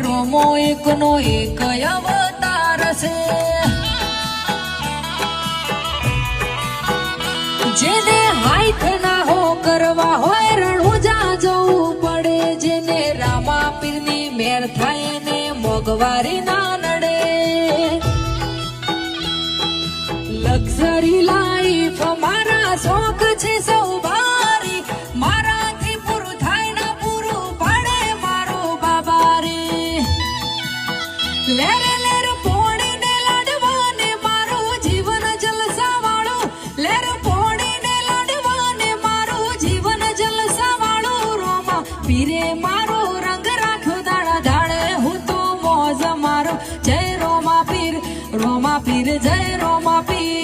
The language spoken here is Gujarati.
રોમો એકનો એક અવતાર છે, જેને હાઈથ ના હો કરવા હોય રણુજા જવું પડે, જેને રામા પીરની મેર થાય ને મોંઘવારી ના નડે. લક્ઝરી લાઈફ મારા શોખ છે સૌ ભારી, મારાથી પૂરું થાય ના પૂરું પાડે મારો બાબા રે. લેરે લેર પોણીને લાડવાને મારું જીવન જલસા વાળું, લેર પોણીને લાડવાને મારું જીવન જલસા વાળું. રોમા પીરે મારો રંગ રાખ્યો દાડા દાડે હું તો મોજ મારો. જય રોમા પીર, રોમા પીર, જય રોમા પીર.